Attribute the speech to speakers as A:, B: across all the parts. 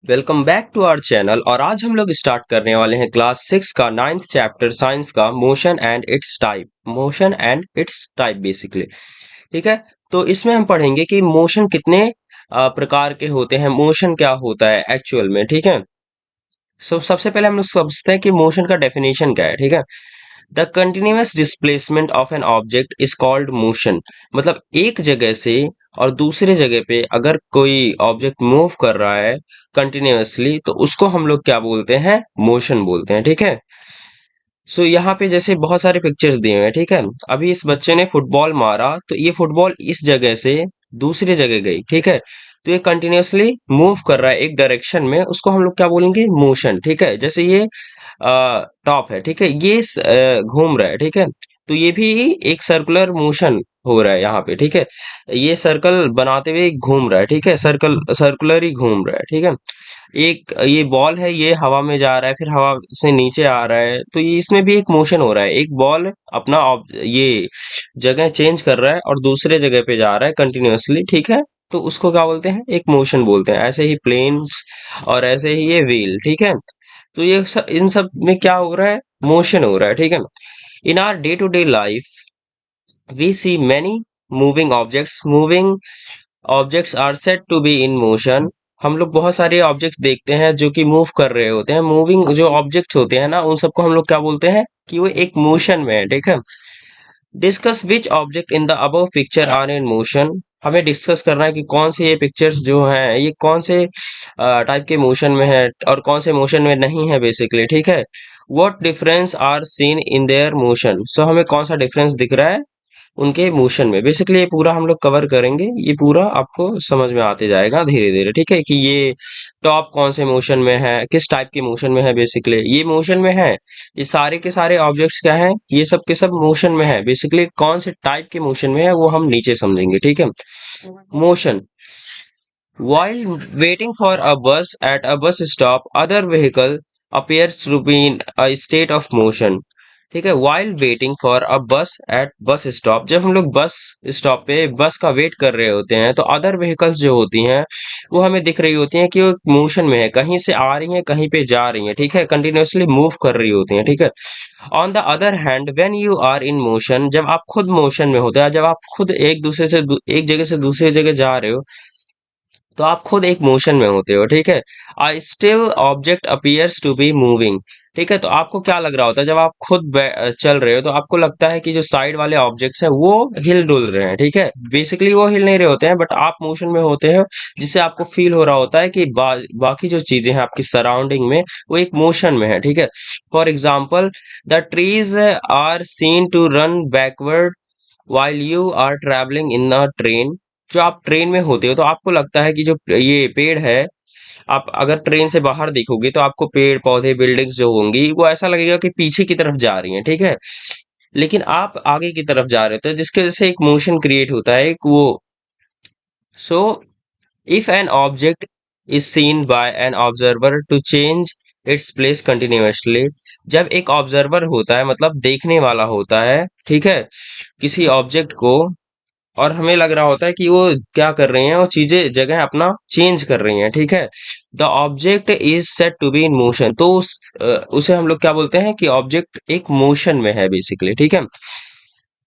A: Welcome back to our channel. और आज हम लोग स्टार्ट करने वाले हैं क्लास 6 का 9th चैप्टर साइंस का motion and it's type basically. ठीक है। तो इसमें हम पढ़ेंगे कि मोशन कितने प्रकार के होते हैं, मोशन क्या होता है एक्चुअल में। ठीक है। सबसे पहले हम लोग समझते हैं कि मोशन का डेफिनेशन क्या है। ठीक है। The continuous displacement of N object is called motion. मतलब एक जगह से और दूसरे जगह पे अगर कोई ऑब्जेक्ट मूव कर रहा है कंटिन्यूअसली, तो उसको हम लोग क्या बोलते हैं, मोशन बोलते हैं। ठीक है। यहाँ पे जैसे बहुत सारे पिक्चर्स दिए हुए हैं। ठीक है। अभी इस बच्चे ने फुटबॉल मारा, तो ये फुटबॉल इस जगह से दूसरी जगह गई। ठीक है। तो ये कंटिन्यूअसली मूव कर रहा है एक डायरेक्शन में, उसको हम लोग क्या बोलेंगे, मोशन। ठीक है। जैसे ये टॉप है। ठीक है। ये घूम रहा है। ठीक है। तो ये भी एक सर्कुलर मोशन हो रहा है यहाँ पे। ठीक है। ये सर्कल बनाते हुए घूम रहा है। ठीक है। सर्कुलर ही घूम रहा है। ठीक है। एक ये बॉल है, ये हवा में जा रहा है, फिर हवा से नीचे आ रहा है, तो ये इसमें भी एक मोशन हो रहा है। एक बॉल अपना ये जगह चेंज कर रहा है और दूसरे जगह पे जा रहा है कंटिन्यूअसली। ठीक है। तो उसको क्या बोलते हैं, एक मोशन बोलते हैं। ऐसे ही प्लेन्स और ऐसे ही ये व्हील। ठीक है। तो ये सब, इन सब में क्या हो रहा है, मोशन हो रहा है। ठीक है। In our day to day life we see many moving objects are said to be in motion. हम लोग बहुत सारे ऑब्जेक्ट्स देखते हैं जो कि मूव कर रहे होते हैं। मूविंग जो ऑब्जेक्ट्स होते हैं ना, उन सबको हम लोग क्या बोलते हैं कि वो एक मोशन में है। ठीक है। Discuss which object in the above picture are in motion. हमें डिस्कस करना है कि कौन से ये पिक्चर्स जो हैं ये कौन से टाइप के मोशन में है और कौन से मोशन में नहीं है बेसिकली। ठीक है। What difference are seen in their motion. हमें कौन सा डिफरेंस दिख रहा है उनके मोशन में। बेसिकली ये पूरा हम लोग कवर करेंगे, ये पूरा आपको समझ में आते जाएगा धीरे धीरे। ठीक है। कि ये टॉप कौन से मोशन में है, किस टाइप के मोशन में है, बेसिकली ये मोशन में है। ये सारे के सारे ऑब्जेक्ट्स क्या हैं, ये सब के सब मोशन में है। बेसिकली कौन से टाइप के मोशन में है वो हम नीचे समझेंगे। ठीक है। Motion, while waiting for a bus at a bus stop, other vehicle appears to be in a state of motion. ठीक है। while waiting for a bus at bus stop, जब हम लोग बस स्टॉप पे बस का वेट कर रहे होते हैं, तो अदर व्हीकल्स जो होती हैं वो हमें दिख रही होती हैं कि वो मोशन में है, कहीं से आ रही हैं, कहीं पे जा रही हैं। ठीक है। कंटिन्यूअसली मूव कर रही होती हैं। ठीक है। On the other hand when you are in motion, जब आप खुद मोशन में होते हैं, जब आप खुद एक जगह से दूसरी जगह जा रहे हो, तो आप खुद एक मोशन में होते हो। ठीक है। I still object appears to be moving. ठीक है। तो आपको क्या लग रहा होता है जब आप खुद चल रहे हो, तो आपको लगता है कि जो साइड वाले ऑब्जेक्ट्स हैं वो हिल डुल रहे हैं। ठीक है। बेसिकली वो हिल नहीं रहे होते हैं, बट आप मोशन में होते हो, जिससे आपको फील हो रहा होता है कि बाकी जो चीजें हैं आपकी सराउंडिंग में, वो एक मोशन में है। ठीक है। For example, the trees are seen to run backward while you are traveling in a train। जो आप ट्रेन में होते हो, तो आपको लगता है कि जो ये पेड़ है, आप अगर ट्रेन से बाहर देखोगे तो आपको पेड़ पौधे बिल्डिंग्स जो होंगी वो ऐसा लगेगा कि पीछे की तरफ जा रही हैं। ठीक है। लेकिन आप आगे की तरफ जा रहे होते हैं, जिसके वजह से एक मोशन क्रिएट होता है, एक वो। So if an object is seen by an observer to change its place continuously, जब एक ऑब्जर्वर होता है, मतलब देखने वाला होता है, ठीक है, किसी ऑब्जेक्ट को, और हमें लग रहा होता है कि वो क्या कर रही हैं, वो चीजें जगह अपना चेंज कर रही हैं। ठीक है। The object is set to be in motion. तो उसे हम लोग क्या बोलते हैं कि ऑब्जेक्ट एक मोशन में है बेसिकली। ठीक है।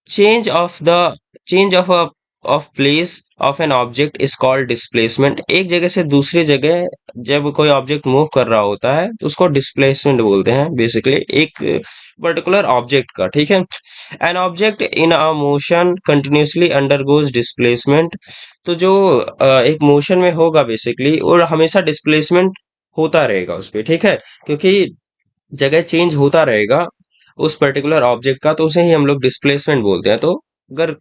A: Change of the change of place of N object is called displacement. एक जगह से दूसरी जगह जब कोई ऑब्जेक्ट मूव कर रहा होता है, तो उसको डिस्प्लेसमेंट बोलते हैं बेसिकली, एक पर्टिकुलर ऑब्जेक्ट का। ठीक है। N object in a motion continuously undergoes displacement. तो जो एक मोशन में होगा बेसिकली, और हमेशा डिस्प्लेसमेंट होता रहेगा उस पे। ठीक है। क्योंकि जगह चेंज होता रहेगा उस पर्टिकुलर ऑब्जेक्ट का, तो उसे ही हम लोग डिस्प्लेसमेंट बोलते हैं। तो अगर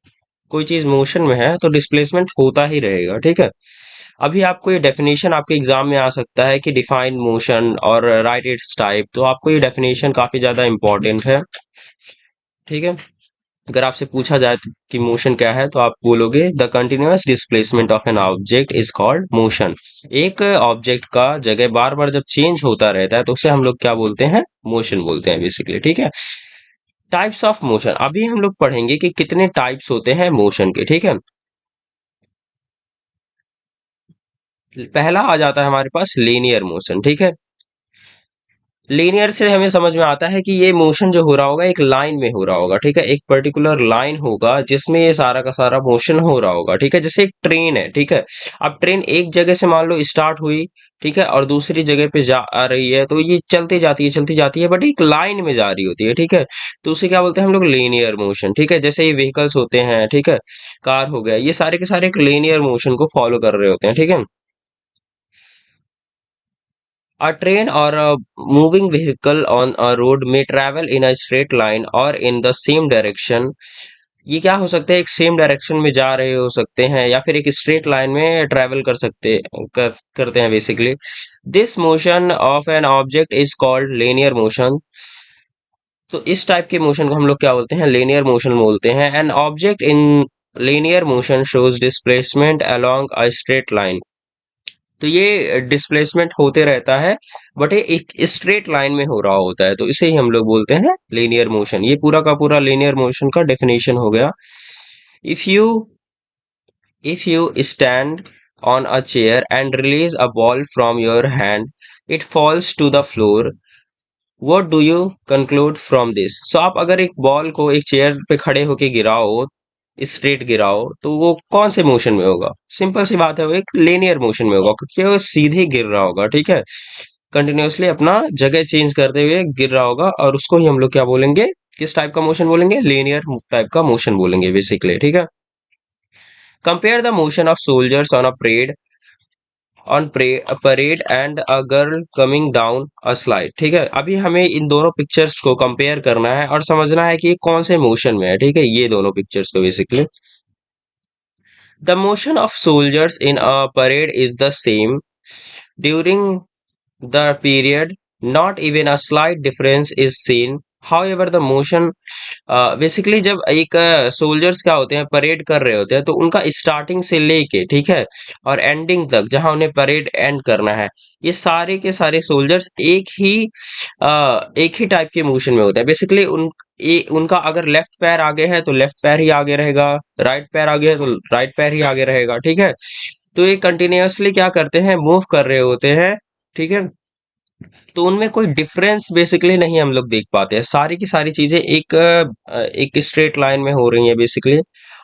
A: कोई चीज मोशन में है तो डिस्प्लेसमेंट होता ही रहेगा। ठीक है। अभी आपको ये डेफिनेशन आपके एग्जाम में आ सकता है कि डिफाइन मोशन और राइट इट्स टाइप, तो आपको ये डेफिनेशन काफी ज्यादा इंपॉर्टेंट है। ठीक है। अगर आपसे पूछा जाए कि मोशन क्या है, तो आप बोलोगे the continuous displacement of N object is called motion. एक ऑब्जेक्ट का जगह बार बार जब चेंज होता रहता है, तो उसे हम लोग क्या बोलते हैं, मोशन बोलते हैं बेसिकली। ठीक है। टाइप्स ऑफ मोशन, अभी हम लोग पढ़ेंगे कि कितने टाइप्स होते हैं मोशन के। ठीक है। पहला आ जाता है हमारे पास लीनियर मोशन, ठीक है। लीनियर से हमें समझ में आता है कि ये मोशन जो हो रहा होगा एक लाइन में हो रहा होगा, ठीक है। एक पर्टिकुलर लाइन होगा जिसमें ये सारा का सारा मोशन हो रहा होगा, ठीक है। जैसे एक ट्रेन है, ठीक है। अब ट्रेन एक जगह से मान लो स्टार्ट हुई, ठीक है, और दूसरी जगह पे जा आ रही है, तो ये चलती जाती है, बट एक लाइन में जा रही होती है, ठीक है। तो उसे क्या बोलते हैं हम लोग, लीनियर मोशन, ठीक है। जैसे ये व्हीकल्स होते हैं, ठीक है, कार हो गया, ये सारे के सारे एक लीनियर मोशन को फॉलो कर रहे होते हैं, ठीक है। A train or a moving vehicle on a road may travel in a straight line or in the same direction. ये क्या हो सकते हैं, एक सेम डायरेक्शन में जा रहे हो सकते हैं या फिर एक स्ट्रेट लाइन में ट्रैवल करते हैं basically. This motion of N object is called linear motion. तो इस टाइप के मोशन को हम लोग क्या बोलते हैं, लीनियर मोशन बोलते हैं। N object in linear motion shows displacement along a straight line. तो ये डिस्प्लेसमेंट होते रहता है, बट ये एक स्ट्रेट लाइन में हो रहा होता है, तो इसे ही हम लोग बोलते हैं लीनियर मोशन। ये पूरा का पूरा लीनियर मोशन का डेफिनेशन हो गया। If you if you stand on a chair and release a ball from your hand, it falls to the floor. What do you conclude from this? So आप अगर एक बॉल को एक chair पे खड़े होके गिराओ, स्ट्रेट गिराओ, तो वो कौन से मोशन में होगा? सिंपल सी बात है, वो एक लीनियर मोशन में होगा, क्योंकि वो सीधे गिर रहा होगा, ठीक है। कंटिन्यूअसली अपना जगह चेंज करते हुए गिर रहा होगा, और उसको ही हम लोग क्या बोलेंगे, किस टाइप का मोशन बोलेंगे, लीनियर टाइप का मोशन बोलेंगे बेसिकली, ठीक है। Compare the motion of soldiers on parade and a girl coming down a slide, ठीक है। अभी हमें इन दोनों पिक्चर्स को कंपेयर करना है और समझना है कि ये कौन से मोशन में है, ठीक है, ये दोनों पिक्चर्स को basically. The motion of soldiers in a parade is the same during the period. Not even a slight difference is seen. However, the motion basically जब एक सोल्जर्स क्या होते हैं, परेड कर रहे होते हैं, तो उनका स्टार्टिंग से लेके, ठीक है, और एंडिंग तक जहां उन्हें परेड एंड करना है, ये सारे के सारे सोल्जर्स एक ही टाइप के मोशन में होते हैं बेसिकली। उनका अगर लेफ्ट पैर आगे है तो लेफ्ट पैर ही आगे रहेगा, राइट पैर आगे है तो राइट पैर ही आगे रहेगा, ठीक है। तो ये कंटिन्यूअसली क्या करते हैं, मूव कर रहे होते हैं, ठीक है। तो उनमें कोई डिफरेंस बेसिकली नहीं हम लोग देख पाते हैं, सारी की सारी चीजें एक स्ट्रेट लाइन में हो रही हैं बेसिकली।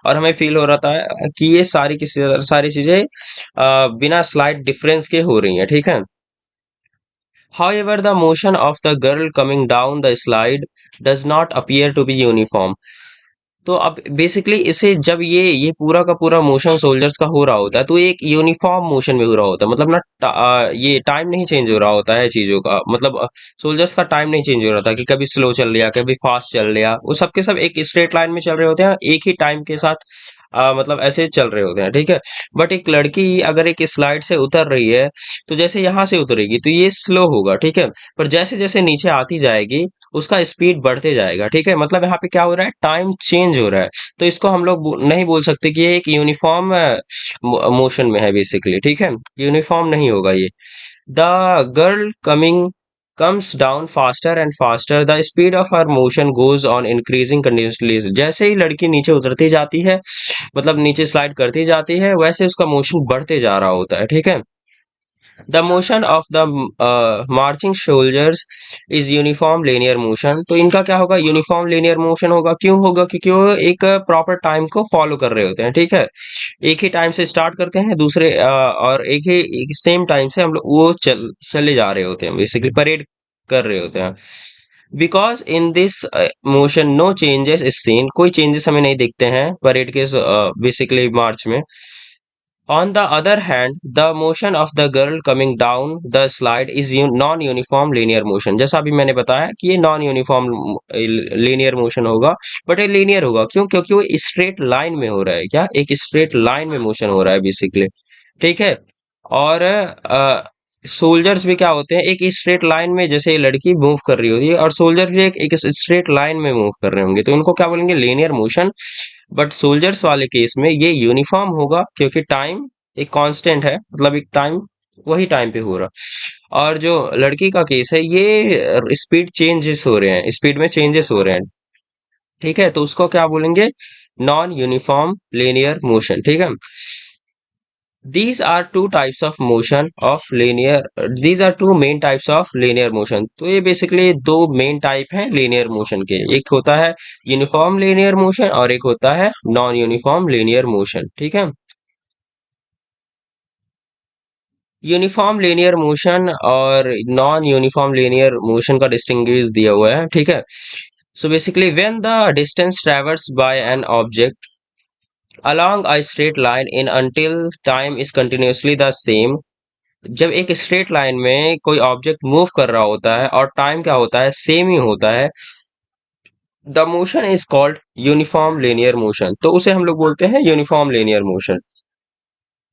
A: और हमें फील हो रहा था कि ये सारी की सारी चीजें बिना स्लाइट डिफरेंस के हो रही हैं, ठीक है। However, the motion of the girl coming down the slide does not appear to be uniform. तो अब बेसिकली इसे जब ये पूरा का पूरा मोशन सोल्जर्स का हो रहा होता है, तो ये एक यूनिफॉर्म मोशन में हो रहा होता है, मतलब ना ये टाइम नहीं चेंज हो रहा होता है चीजों का, मतलब सोल्जर्स का टाइम नहीं चेंज हो रहा था कि कभी स्लो चल लिया कभी फास्ट चल लिया, वो सब के सब एक स्ट्रेट लाइन में चल रहे होते हैं, एक ही टाइम के साथ मतलब ऐसे चल रहे होते हैं, ठीक है। बट एक लड़की अगर एक स्लाइड से उतर रही है, तो जैसे यहाँ से उतरेगी तो ये स्लो होगा, ठीक है। पर जैसे जैसे नीचे आती जाएगी उसका स्पीड बढ़ते जाएगा, ठीक है। मतलब यहाँ पे क्या हो रहा है, टाइम चेंज हो रहा है। तो इसको हम लोग नहीं बोल सकते कि ये एक यूनिफॉर्म मोशन में है बेसिकली, ठीक है। यूनिफॉर्म नहीं होगा ये। The girl coming comes down faster and faster. The speed of her motion goes on increasing continuously. जैसे ही लड़की नीचे उतरती जाती है, मतलब नीचे स्लाइड करती जाती है, वैसे उसका मोशन बढ़ते जा रहा होता है, ठीक है। The motion of the marching soldiers is uniform linear motion. तो इनका क्या होगा, यूनिफॉर्म लीनियर मोशन होगा। क्यों होगा, क्योंकि वो एक प्रॉपर टाइम को फॉलो कर रहे होते हैं, ठीक है। एक ही टाइम से स्टार्ट करते हैं, दूसरे और एक सेम टाइम से हम लोग वो चले जा रहे होते हैं, बेसिकली परेड कर रहे होते हैं। Because in this motion no changes is seen, कोई चेंजेस हमें नहीं दिखते हैं परेड के बेसिकली मार्च में। On the other hand, the motion of the girl coming down the slide is non-uniform linear motion. जैसा अभी मैंने बताया कि ये नॉन यूनिफॉर्म लीनियर मोशन होगा, बट ये लीनियर होगा क्यों, क्योंकि वो स्ट्रेट लाइन में हो रहा है, क्या एक स्ट्रेट लाइन में मोशन हो रहा है बेसिकली, ठीक है। और सोल्जर्स भी क्या होते हैं, एक स्ट्रेट लाइन में, जैसे ये लड़की मूव कर रही होती है और सोल्जर भी एक स्ट्रेट लाइन में मूव कर रहे होंगे, तो इनको क्या बोलेंगे, लीनियर मोशन। बट सोल्जर्स वाले केस में ये यूनिफॉर्म होगा, क्योंकि टाइम एक कांस्टेंट है, मतलब एक टाइम वही टाइम पे हो रहा। और जो लड़की का केस है, ये स्पीड चेंजेस हो रहे हैं, स्पीड में चेंजेस हो रहे हैं, ठीक है। तो उसको क्या बोलेंगे, नॉन यूनिफॉर्म लीनियर मोशन, ठीक है। These are two types of motion of linear these are two main types of linear motion। तो ये बेसिकली दो मेन टाइप हैं लीनियर मोशन के। एक होता है यूनिफॉर्म लीनियर मोशन और एक होता है नॉन यूनिफॉर्म लीनियर मोशन। ठीक है। यूनिफॉर्म लीनियर मोशन और नॉन यूनिफॉर्म लीनियर मोशन का डिस्टिंग्विश दिया हुआ है। ठीक है। So basically when the distance traverse by an object along a straight line in until time is continuously the same। जब एक स्ट्रेट लाइन में कोई ऑब्जेक्ट मूव कर रहा होता है और टाइम क्या होता है, सेम ही होता है, the motion is called uniform linear motion. तो उसे हम लोग बोलते हैं यूनिफॉर्म लीनियर मोशन।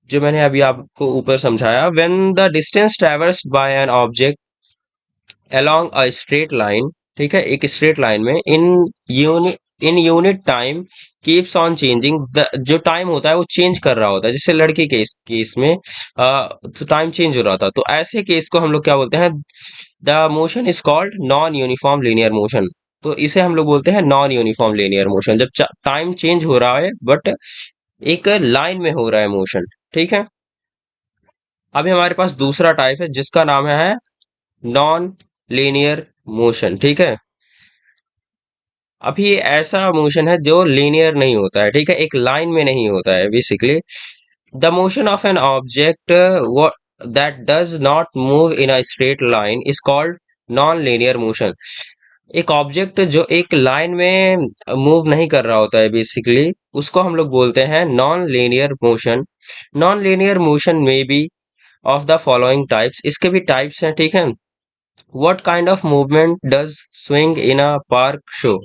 A: जो मैंने अभी आपको ऊपर समझाया, when the distance traverse by an object along a straight line, ठीक है, एक स्ट्रेट लाइन में इन unit time keeps on changing. जो टाइम होता है वो चेंज कर रहा होता है। जैसे लड़के के केस में तो टाइम चेंज हो रहा था, तो ऐसे केस को हम लोग क्या बोलते हैं, the motion is called non uniform linear motion. तो इसे हम लोग बोलते हैं नॉन यूनिफॉर्म लीनियर मोशन, जब टाइम चेंज हो रहा है बट एक लाइन में हो रहा है मोशन। ठीक है। अभी हमारे पास दूसरा टाइप है जिसका नाम है नॉन लीनियर मोशन। ठीक है। अभी ये ऐसा मोशन है जो लीनियर नहीं होता है। ठीक है, एक लाइन में नहीं होता है। Basically the motion of an object that does not move in a straight line is called non linear motion. एक ऑब्जेक्ट जो एक लाइन में मूव नहीं कर रहा होता है, बेसिकली उसको हम लोग बोलते हैं non linear motion. Non linear motion में be of the following types, इसके भी टाइप्स हैं। ठीक है। What kind of movement does swing in a park show.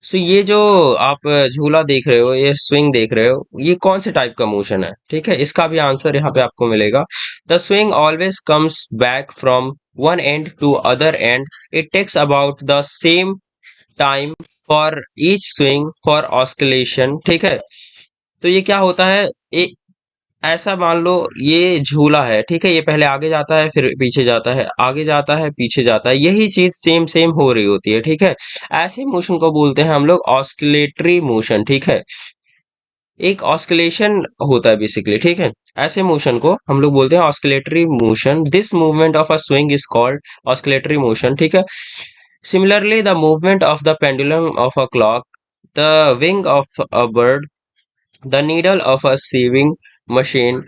A: So ये जो आप झूला देख रहे हो, ये स्विंग देख रहे हो, ये कौन से टाइप का मोशन है। ठीक है, इसका भी आंसर यहाँ पे आपको मिलेगा। The swing always comes back from one end to other end, it takes about the same time for each swing for oscillation. ठीक है। तो ये क्या होता है, ऐसा मान लो ये झूला है। ठीक है, ये पहले आगे जाता है फिर पीछे जाता है, आगे जाता है पीछे जाता है, यही चीज सेम सेम हो रही होती है। ठीक है। ऐसे मोशन को बोलते हैं हम लोग ऑस्किलेटरी मोशन। ठीक है, एक ऑस्किलेशन होता है बेसिकली। ठीक है, ऐसे मोशन को हम लोग बोलते हैं oscillatory motion. This movement of a swing is called oscillatory motion. ठीक है। Similarly the movement of the pendulum of a clock, the wing of a bird, the needle of a sewing machine,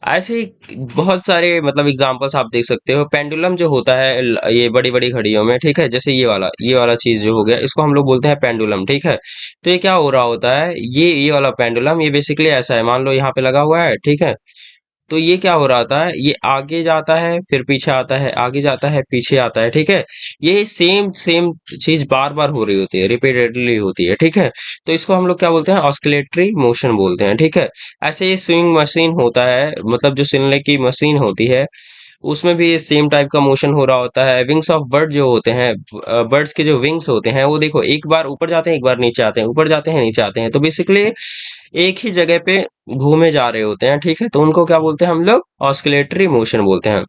A: ऐसे ही बहुत सारे मतलब examples आप देख सकते हो। पेंडुलम जो होता है ये बड़ी बड़ी घड़ियों में, ठीक है, जैसे ये वाला चीज जो हो गया, इसको हम लोग बोलते हैं पेंडुलम। ठीक है। तो ये क्या हो रहा होता है, ये वाला पेंडुलम ये बेसिकली ऐसा है, मान लो यहाँ पे लगा हुआ है। ठीक है। तो ये क्या हो रहा था, ये आगे जाता है फिर पीछे आता है, आगे जाता है पीछे आता है। ठीक है। ये सेम सेम चीज बार बार हो रही होती है, रिपीटेडली होती है। ठीक है। तो इसको हम लोग क्या बोलते हैं, ऑस्किलेटरी मोशन बोलते हैं। ठीक है। ऐसे ये स्विंग मशीन होता है, मतलब जो सिलने की मशीन होती है, उसमें भी सेम टाइप का मोशन हो रहा होता है। विंग्स ऑफ बर्ड जो होते हैं, बर्ड्स के जो विंग्स होते हैं, वो देखो एक बार ऊपर जाते हैं एक बार नीचे आते हैं, ऊपर जाते हैं नीचे आते हैं, तो बेसिकली एक ही जगह पे घूमे जा रहे होते हैं। ठीक है। तो उनको क्या बोलते हैं हम लोग, ऑस्किलेटरी मोशन बोलते हैं।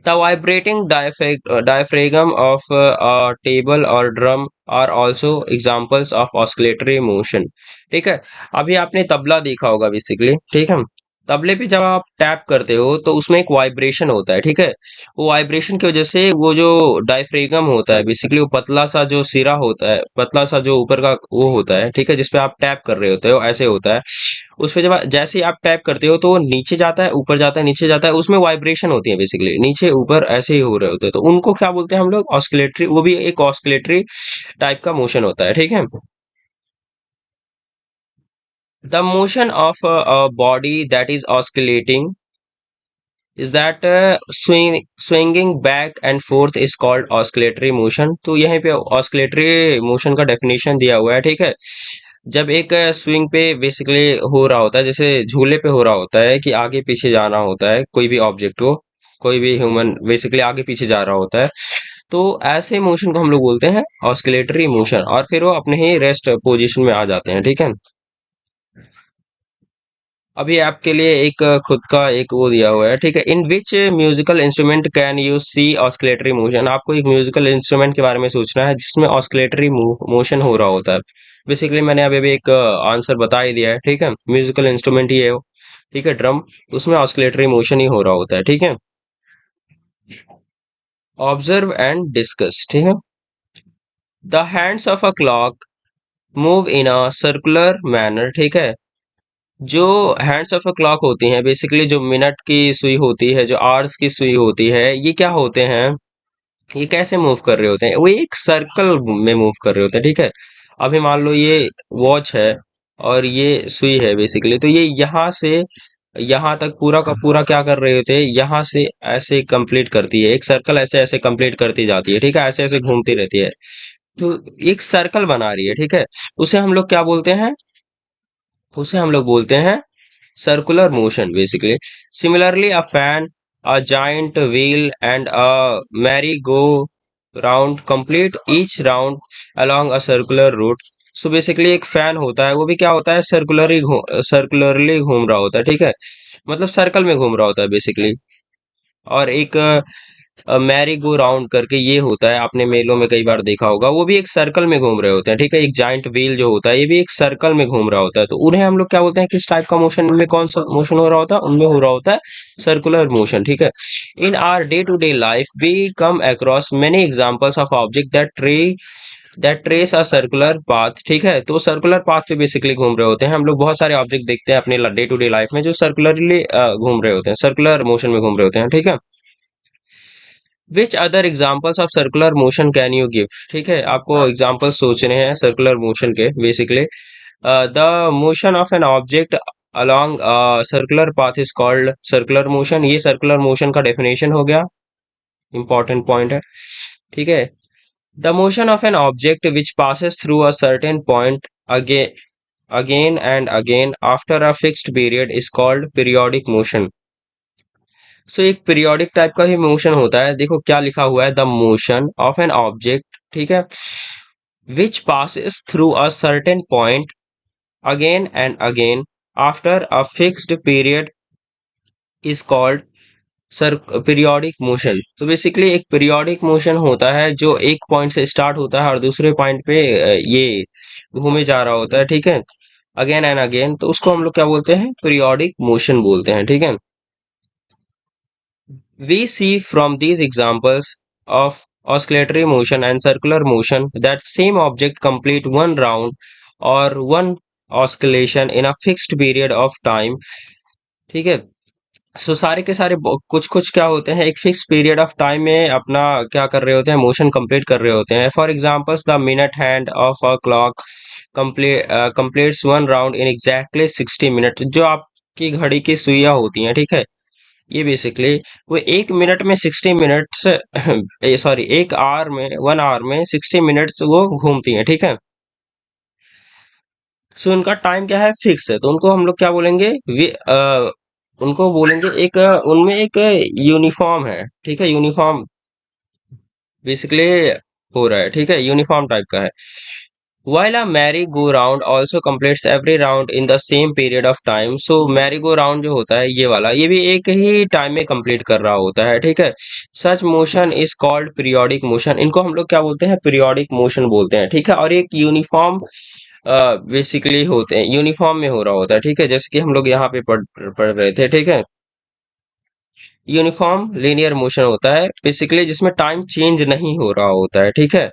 A: The vibrating diaphragm of a table or drum are also examples of oscillatory motion। ठीक है। अभी आपने तबला देखा होगा बेसिकली। ठीक है। तबले पे जब आप टैप करते हो तो उसमें एक वाइब्रेशन होता है। ठीक है। वो वाइब्रेशन की वजह से वो जो डायफ्रेगम होता है, बेसिकली वो पतला सा जो सिरा होता है, पतला सा जो ऊपर का वो होता है, ठीक है, जिसपे आप टैप कर रहे होते हो, ऐसे होता है। उस पे जब जैसे ही आप टैप करते हो तो वो नीचे जाता है ऊपर जाता है नीचे जाता है, उसमें वाइब्रेशन होती है बेसिकली, नीचे ऊपर ऐसे ही हो रहे होते हैं। तो उनको क्या बोलते हैं हम लोग, ऑस्किलेटरी। वो भी एक ऑस्किलेटरी टाइप का मोशन होता है। ठीक है। The motion of a body that is oscillating is that swinging back and forth is called oscillatory motion। तो यहीं पे ऑस्किलेटरी मोशन का डेफिनेशन दिया हुआ है। ठीक है। जब एक स्विंग पे बेसिकली हो रहा होता है, जैसे झूले पे हो रहा होता है कि आगे पीछे जाना होता है, कोई भी ऑब्जेक्ट को, कोई भी ह्यूमन बेसिकली आगे पीछे जा रहा होता है, तो ऐसे मोशन को हम लोग बोलते हैं ऑस्किलेटरी मोशन, और फिर वो अपने ही रेस्ट पोजीशन में आ जाते हैं। ठीक है। अभी आपके लिए एक खुद का एक वो दिया हुआ है। ठीक है। In which musical instrument can you see oscillatory motion. आपको एक म्यूजिकल इंस्ट्रूमेंट के बारे में सोचना है जिसमें ऑस्किलेटरी मोशन हो रहा होता है। बेसिकली मैंने अभी भी एक आंसर बता ही दिया है। ठीक है। म्यूजिकल इंस्ट्रूमेंट ही है वो। ठीक है, ड्रम, उसमें ऑस्किलेटरी मोशन ही हो रहा होता है, ठीक है। ऑब्जर्व एंड डिस्कस, ठीक है। The hands of a clock move in a circular manner, ठीक है। जो हैंड्स ऑफ अ क्लॉक होती हैं, बेसिकली जो मिनट की सुई होती है, जो आवर्स की सुई होती है, ये क्या होते हैं, ये कैसे मूव कर रहे होते हैं, वो एक सर्कल में मूव कर रहे होते हैं, ठीक है। अभी मान लो ये वॉच है और ये सुई है बेसिकली, तो ये यहाँ से यहाँ तक पूरा का पूरा क्या कर रहे होते हैं, यहाँ से ऐसे कंप्लीट करती है, एक सर्कल ऐसे ऐसे कंप्लीट करती जाती है, ठीक है, ऐसे ऐसे घूमती रहती है। तो एक सर्कल बना रही है, ठीक है। उसे हम लोग क्या बोलते हैं, उसे हम लोग बोलते हैं circular motion basically. Similarly, a fan, a giant wheel, and a merry-go-round complete each round along a circular route. So basically एक फैन होता है, वो भी क्या होता है, सर्कुलरली घूम रहा होता है, ठीक है। मतलब सर्कल में घूम रहा होता है बेसिकली। और एक मैरी गो राउंड करके ये होता है, आपने मेलों में कई बार देखा होगा, वो भी एक सर्कल में घूम रहे होते हैं, ठीक है। एक जाइंट व्हील जो होता है, ये भी एक सर्कल में घूम रहा होता है, तो उन्हें हम लोग क्या बोलते हैं, किस टाइप का मोशन में, कौन सा मोशन हो रहा होता है, उनमें हो रहा होता है सर्कुलर मोशन, ठीक है। In our day to day life we come across many examples of object that trace a circular path, ठीक है। तो सर्कुलर पाथ पे बेसिकली घूम रहे होते हैं हम लोग, बहुत सारे ऑब्जेक्ट देखते हैं अपने डे टू डे लाइफ में जो सर्कुलरली घूम रहे होते हैं, सर्कुलर मोशन में घूम रहे होते हैं, ठीक है। Which other examples of circular motion can you give, ठीक है, आपको एग्जाम्पल सोचने हैं सर्कुलर मोशन के basically. The motion of N object along circular path is called circular motion, ये सर्कुलर मोशन का डेफिनेशन हो गया, इंपॉर्टेंट पॉइंट है, ठीक है। The motion of an object which passes through a certain point again again and again after a fixed period is called periodic motion. सो एक periodic type का ही motion होता है, देखो क्या लिखा हुआ है, the motion of an object, ठीक है, विच passes through a certain point again and again after a fixed period is called sir periodic motion. तो बेसिकली एक पीरियोडिक मोशन होता है जो एक पॉइंट से स्टार्ट होता है और दूसरे पॉइंट पे ये घूमे जा रहा होता है, ठीक है, अगेन एंड अगेन, तो उसको हम लोग क्या बोलते हैं, पीरियोडिक मोशन बोलते हैं, ठीक है। We see from these examples of oscillatory motion and circular motion that same object complete one round or one oscillation in a fixed period of time, ठीक है। सो सारे के सारे कुछ कुछ क्या होते हैं, एक फिक्स पीरियड ऑफ टाइम में अपना क्या कर रहे होते हैं, मोशन कंप्लीट कर रहे होते हैं। For examples the minute hand of a clock completes one round in exactly 60 minute, जो आपकी घड़ी की सुइयां होती हैं, ठीक है, ये बेसिकली वो एक मिनट में 60 मिनट्स सॉरी एक आवर में 1 आवर में 60 मिनट्स वो घूमती हैं, ठीक है। सो उनका टाइम क्या है, फिक्स है, तो उनको हम लोग क्या बोलेंगे, उनको बोलेंगे एक उनमें एक यूनिफॉर्म है, ठीक है, यूनिफॉर्म बेसिकली हो रहा है, ठीक है, यूनिफॉर्म टाइप का है। While a merry-go-round also completes every round in the same period of time, so merry-go-round जो होता है ये वाला, ये भी एक ही टाइम में कंप्लीट कर रहा होता है, ठीक है। Such motion is called periodic motion, इनको हम लोग क्या बोलते हैं, periodic motion बोलते हैं, ठीक है। और एक यूनिफॉर्म बेसिकली होते हैं, यूनिफॉर्म में हो रहा होता है, ठीक है, जैसे कि हम लोग यहाँ पे पढ़ रहे थे, ठीक है। यूनिफॉर्म लीनियर मोशन होता है बेसिकली जिसमें टाइम चेंज नहीं हो रहा होता है, ठीक है,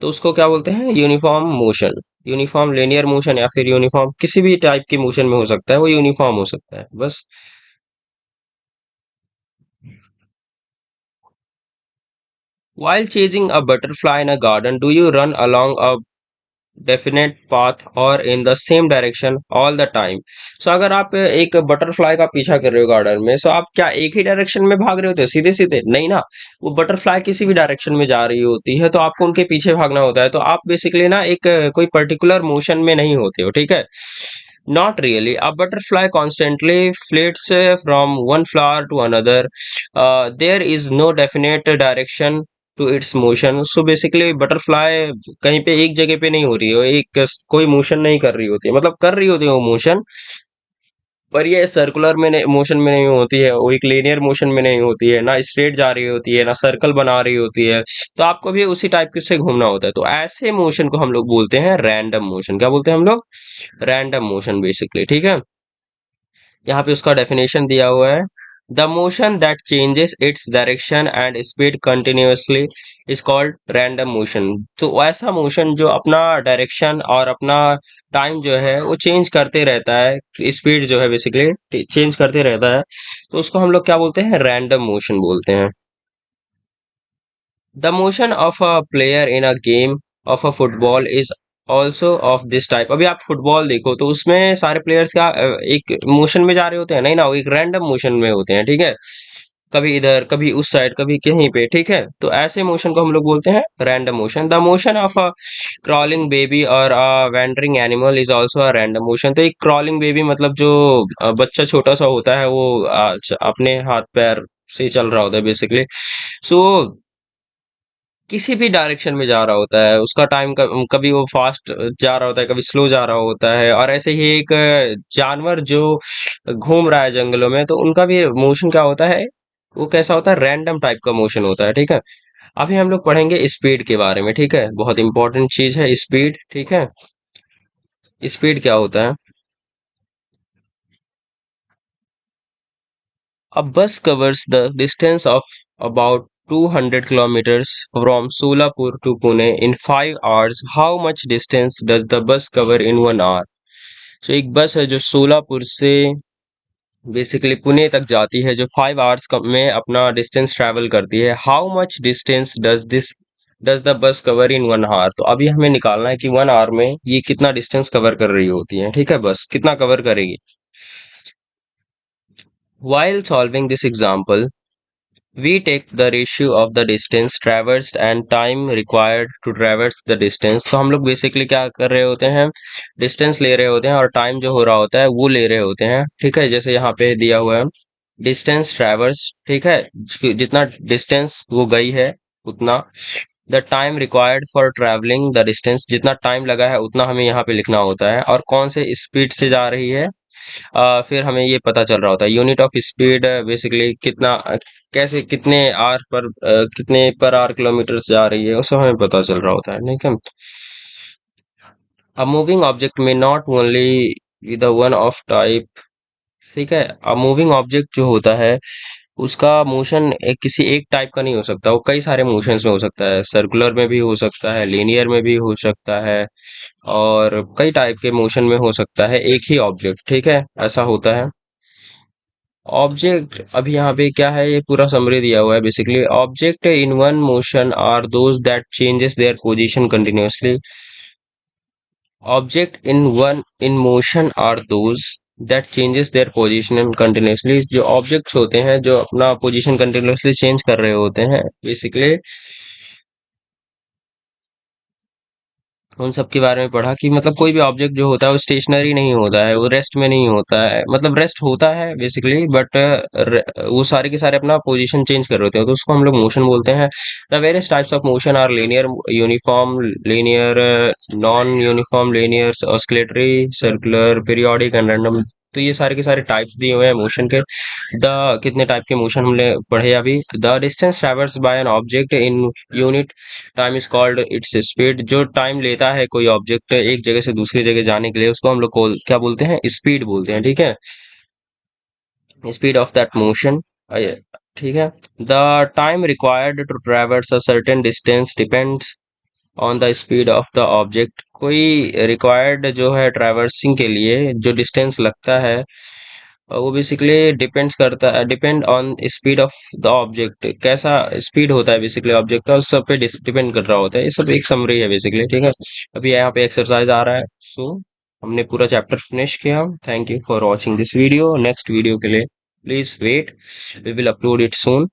A: तो उसको क्या बोलते हैं, uniform motion. Uniform linear motion या फिर यूनिफॉर्म किसी भी टाइप की मोशन में हो सकता है, वो यूनिफॉर्म हो सकता है बस। While chasing a butterfly in a garden, do you run along a definite path और in the same direction all the time. So अगर आप एक बटरफ्लाई का पीछा कर रहे हो गार्डन में, सो आप क्या एक ही डायरेक्शन में भाग रहे होते हो सीधे सीधे, नहीं ना, वो बटरफ्लाई किसी भी डायरेक्शन में जा रही होती है, तो आपको उनके पीछे भागना होता है, तो आप बेसिकली ना एक कोई पर्टिकुलर मोशन में नहीं होते हो, ठीक है। Not really. A butterfly constantly flits from one flower to another. There is no definite direction to its motion. So basically butterfly कहीं पे एक जगह पे नहीं हो रही हो, एक कोई मोशन नहीं कर रही होती है, मतलब कर रही होती है वो मोशन, पर ये सर्कुलर में नहीं, मोशन में नहीं होती है, वो एक लीनियर मोशन में नहीं होती है, ना स्ट्रेट जा रही होती है, ना सर्कल बना रही होती है, तो आपको भी उसी टाइप के से घूमना होता है, तो ऐसे मोशन को हम लोग बोलते हैं रैंडम मोशन। क्या बोलते हैं हम लोग, रैंडम मोशन बेसिकली, ठीक है। यहाँ पे उसका डेफिनेशन दिया हुआ है। The motion that changes its direction and speed continuously is called random motion. तो ऐसा मोशन जो अपना डायरेक्शन और अपना टाइम जो है वो चेंज करते रहता है, स्पीड जो है बेसिकली चेंज करते रहता है, तो उसको हम लोग क्या बोलते हैं, रैंडम मोशन बोलते हैं। The motion of a player in a game of a football is also of this type। अभी आप फुटबॉल देखो तो उसमें सारे प्लेयर्स का एक मोशन में जा रहे होते हैं, नहीं ना, वो एक रैंडम मोशन में होते हैं, ठीक है। कभी इधर कभी उस साइड कभी कहीं पे, ठीक है। तो ऐसे मोशन को हम लोग बोलते हैं random motion. The motion of a crawling baby और a wandering animal is also a random motion. तो एक क्रॉलिंग बेबी मतलब जो बच्चा छोटा सा होता है, वो अपने हाथ पैर से चल रहा होता है बेसिकली। सो किसी भी डायरेक्शन में जा रहा होता है, उसका टाइम कभी वो फास्ट जा रहा होता है, कभी स्लो जा रहा होता है। और ऐसे ही एक जानवर जो घूम रहा है जंगलों में, तो उनका भी मोशन क्या होता है, वो कैसा होता है, रैंडम टाइप का मोशन होता है, ठीक है। अभी हम लोग पढ़ेंगे स्पीड के बारे में, ठीक है। बहुत इंपॉर्टेंट चीज है स्पीड, ठीक है। स्पीड क्या होता है? A bus covers the distance of about 200 kilometers from Solapur to Pune in 5 hours. How much distance does the bus cover in 1 hour? So एक बस है जो सोलापुर से बेसिकली पुणे तक जाती है, जो 5 आवर्स में अपना डिस्टेंस ट्रैवल करती है। How much distance does the bus cover in 1 hour? तो अभी हमें निकालना है कि 1 आवर में ये कितना डिस्टेंस कवर कर रही होती है, ठीक है, बस कितना कवर करेगी। While solving this example, we take the ratio of the distance traversed and time required to traverse the distance। तो हम लोग बेसिकली क्या कर रहे होते हैं, डिस्टेंस ले रहे होते हैं और टाइम जो हो रहा होता है वो ले रहे होते हैं, ठीक है। जैसे यहाँ पे दिया हुआ है डिस्टेंस ट्रैवर्स, ठीक है, जितना डिस्टेंस वो गई है उतना, the time required for travelling the distance, जितना टाइम लगा है उतना हमें यहाँ पे लिखना होता है, और कौन से स्पीड से जा रही है। फिर हमें ये पता चल रहा होता है यूनिट ऑफ स्पीड बेसिकली कितना कैसे कितने आर पर कितने पर आर किलोमीटर जा रही है, उससे हमें पता चल रहा होता है, ठीक है। अ मूविंग ऑब्जेक्ट में not only the one of type, ठीक है। अ मूविंग ऑब्जेक्ट जो होता है उसका मोशन एक किसी एक टाइप का नहीं हो सकता, वो कई सारे मोशंस में हो सकता है। सर्कुलर में भी हो सकता है, लीनियर में भी हो सकता है, और कई टाइप के मोशन में हो सकता है एक ही ऑब्जेक्ट, ठीक है, ऐसा होता है। ऑब्जेक्ट अभी यहाँ पे क्या है, ये पूरा समरी दिया हुआ है basically. Object in one motion are those that changes their position continuously. Object in one in motion are those that changes their position continuously. जो ऑब्जेक्ट्स होते हैं जो अपना पोजीशन कंटिन्यूअसली चेंज कर रहे होते हैं बेसिकली, उन सब के बारे में पढ़ा कि मतलब कोई भी ऑब्जेक्ट जो होता है वो स्टेशनरी नहीं होता है, वो रेस्ट में नहीं होता है, मतलब रेस्ट होता है बेसिकली, बट वो सारे के सारे अपना पोजीशन चेंज कर रहे होते हैं, तो उसको हम लोग मोशन बोलते हैं। The various types of motion are linear, uniform, linear, non uniform, linear, oscillatory, circular, periodic and random. तो ये सारे के सारे टाइप्स दिए हुए हैं मोशन के। द कितने टाइप के मोशन हमने पढ़े अभी। The distance traverse by an object in unit time is called its speed. जो टाइम लेता है कोई ऑब्जेक्ट एक जगह से दूसरी जगह जाने के लिए, उसको हम लोग क्या बोलते हैं, स्पीड बोलते हैं, ठीक है। स्पीड ऑफ दैट मोशन, ठीक है। The time required to traverse a certain distance depends on the speed of the object. कोई रिक्वायर्ड जो है ट्रैवर्सिंग के लिए जो डिस्टेंस लगता है, वो बेसिकली डिपेंड्स करता है, depend on speed of the object, कैसा स्पीड होता है बेसिकली ऑब्जेक्ट का, उस सब पे डिपेंड कर रहा होता है। ये सब एक समरी है बेसिकली, ठीक है। अभी यहाँ पे एक्सरसाइज आ रहा है। सो हमने पूरा चैप्टर फिनिश किया। Thank you for watching this video. Next video के लिए please wait, we will upload it soon.